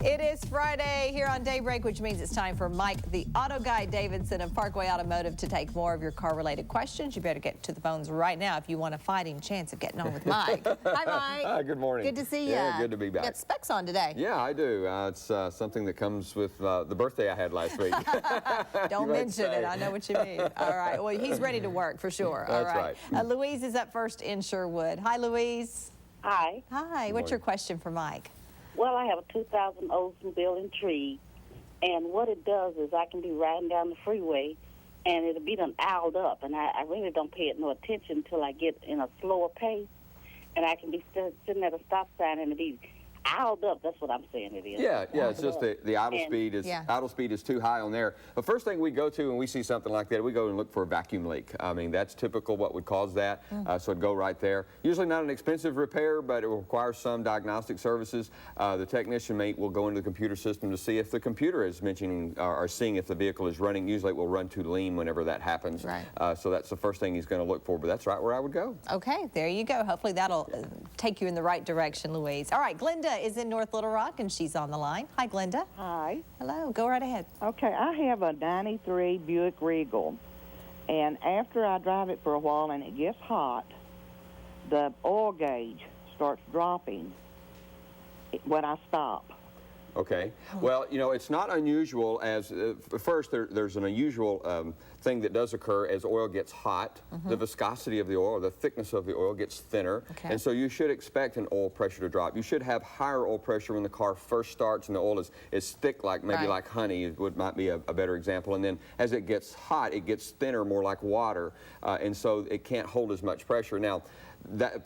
It is Friday here on Daybreak, which means it's time for Mike, the Auto Guy Davidson of Parkway Automotive, to take more of your car-related questions. You better get to the phones right now if you want a fighting chance of getting on with Mike. Hi, Mike. Hi, good morning. Good to see you. Yeah, good to be back. You got specs on today. Yeah, I do. It's something that comes with the birthday I had last week. Don't mention it. I know what you mean. All right. Well, he's ready to work for sure. All That's right. Louise is up first in Sherwood. Hi, Louise. Hi. Hi. What's your question for Mike? Well, I have a 2000 Oldsmobile Intrigue, and what it does is I can be riding down the freeway, and it'll be done owled up, and I really don't pay it no attention until I get in a slower pace, and I can be sitting at a stop sign and it'll be owled up. That's what I'm saying it is. Yeah, it's just the idle speed is too high on there. The first thing we go to when we see something like that, we go and look for a vacuum leak. I mean, that's typical what would cause that, so it'd go right there. Usually not an expensive repair, but it will require some diagnostic services. The technician will go into the computer system to see if the computer is mentioning or seeing if the vehicle is running. Usually it will run too lean whenever that happens. Right. So that's the first thing he's going to look for, but that's right where I would go. Okay, there you go. Hopefully that'll take you in the right direction, Louise. All right, Glenda is in North Little Rock, and she's on the line. Hi, Glenda. Hi. Hello. Go right ahead. Okay, I have a 93 Buick Regal, and after I drive it for a while and it gets hot, the oil gauge starts dropping when I stop. Okay. Well, you know, it's not unusual as, first, there's an unusual thing that does occur as oil gets hot. The viscosity of the oil, or the thickness of the oil gets thinner. Okay. And so you should expect an oil pressure to drop. You should have higher oil pressure when the car first starts and the oil is thick, like maybe like honey might be a better example. And then as it gets hot, it gets thinner, more like water. And so it can't hold as much pressure. Now,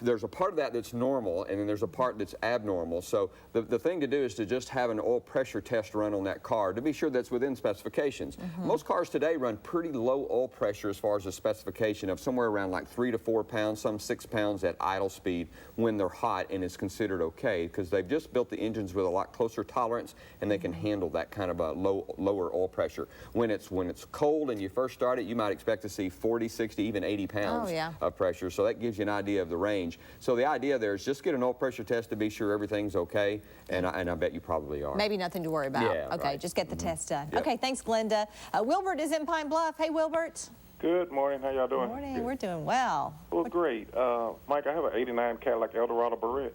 there's a part of that that's normal, and then there's a part that's abnormal. So the thing to do is to just have an oil pressure test run on that car to be sure that's within specifications. Most cars today run pretty low oil pressure as far as the specification of somewhere around like 3 to 4 pounds, some 6 pounds at idle speed when they're hot, and it's considered okay because they've just built the engines with a lot closer tolerance, and they can handle that kind of a lower oil pressure. When it's cold and you first start it, you might expect to see 40, 60, even 80 pounds of pressure. So that gives you an idea of the range. So the idea there is just get an oil pressure test to be sure everything's okay, and I bet you probably are. Maybe nothing to worry about. Yeah, okay, just get the test done. Yep. Okay, thanks, Glenda. Wilbert is in Pine Bluff. Hey, Wilbert. Good morning. How y'all doing? Good morning. We're doing well. Well, great. Mike, I have an 89 Cadillac Eldorado Barrettes,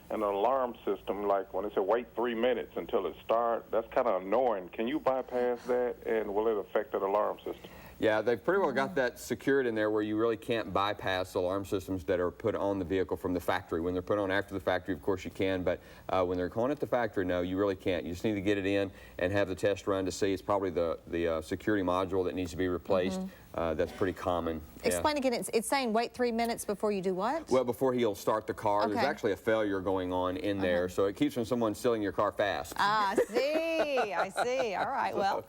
and an alarm system, like when it said wait 3 minutes until it starts, that's kind of annoying. Can you bypass that, and will it affect that alarm system? Yeah, they've pretty well got that secured in there where you really can't bypass alarm systems that are put on the vehicle from the factory. When they're put on after the factory, of course you can, but when they're going at the factory, no, you really can't. You just need to get it in and have the test run to see. It's probably the security module that needs to be replaced. That's pretty common. Explain again. It's saying wait 3 minutes before you do what? Well, before he'll start the car. Okay. There's actually a failure going on in there, so it keeps from someone stealing your car fast. I see. I see. All right. Well,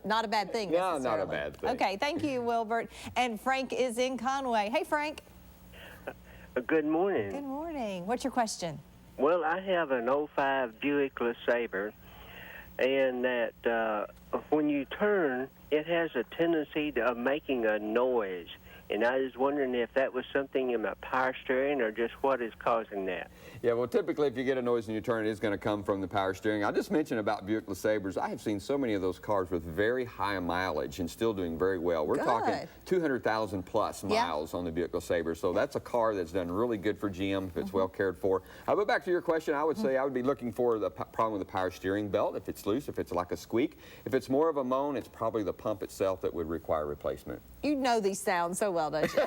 not a bad thing. No, not a bad thing. Okay. Thank you, Wilbert. And Frank is in Conway. Hey, Frank. Good morning. Good morning. What's your question? Well, I have an '05 Buick LeSabre, and that when you turn, it has a tendency of making a noise. And I was wondering if that was something in my power steering or just what is causing that. Yeah, well, typically if you get a noise in your turn, it is going to come from the power steering. I just mentioned about Buick LeSabres. I have seen so many of those cars with very high mileage and still doing very well. We're talking 200,000 plus miles on the Buick LeSabre. So that's a car that's done really good for GM if it's well cared for. But back to your question, I would say I would be looking for the problem with the power steering belt. If it's loose, if it's like a squeak. If it's more of a moan, it's probably the pump itself that would require replacement. You know these sounds so well, don't you?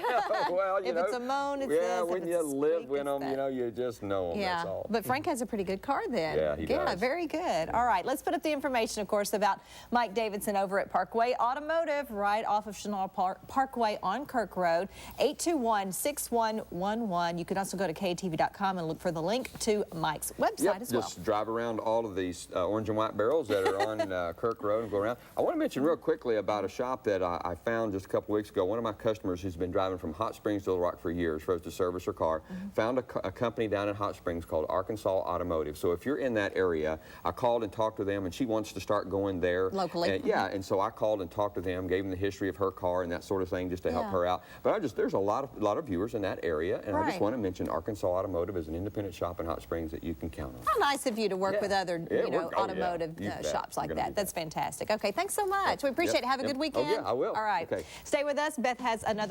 Well, you if know, it's a moan, it's this. When you live with them, you know, you just know them, that's all. But Frank has a pretty good car then. Yeah, he does. Very good. All right, let's put up the information, of course, about Mike Davidson over at Parkway Automotive, right off of Chenal Parkway on Kirk Road, 821-6111. You can also go to KATV.com and look for the link to Mike's website as well. Just drive around all of these orange and white barrels that are on Kirk Road and go around. I want to mention real quickly about a shop that I found just a couple weeks ago. One of my customers customers who's been driving from Hot Springs to Little Rock for years, for us to service her car, found a company down in Hot Springs called Arkansas Automotive. So if you're in that area, I called and talked to them, and she wants to start going there. Locally. And, yeah, and so I called and talked to them, gave them the history of her car and that sort of thing just to help her out. But there's a lot of viewers in that area, and I just want to mention Arkansas Automotive is an independent shop in Hot Springs that you can count on. How nice of you to work with other automotive shops like that. That's fantastic. Okay, thanks so much. We appreciate it. Have a good weekend. Oh, yeah, I will. All right. Okay. Stay with us. Beth has another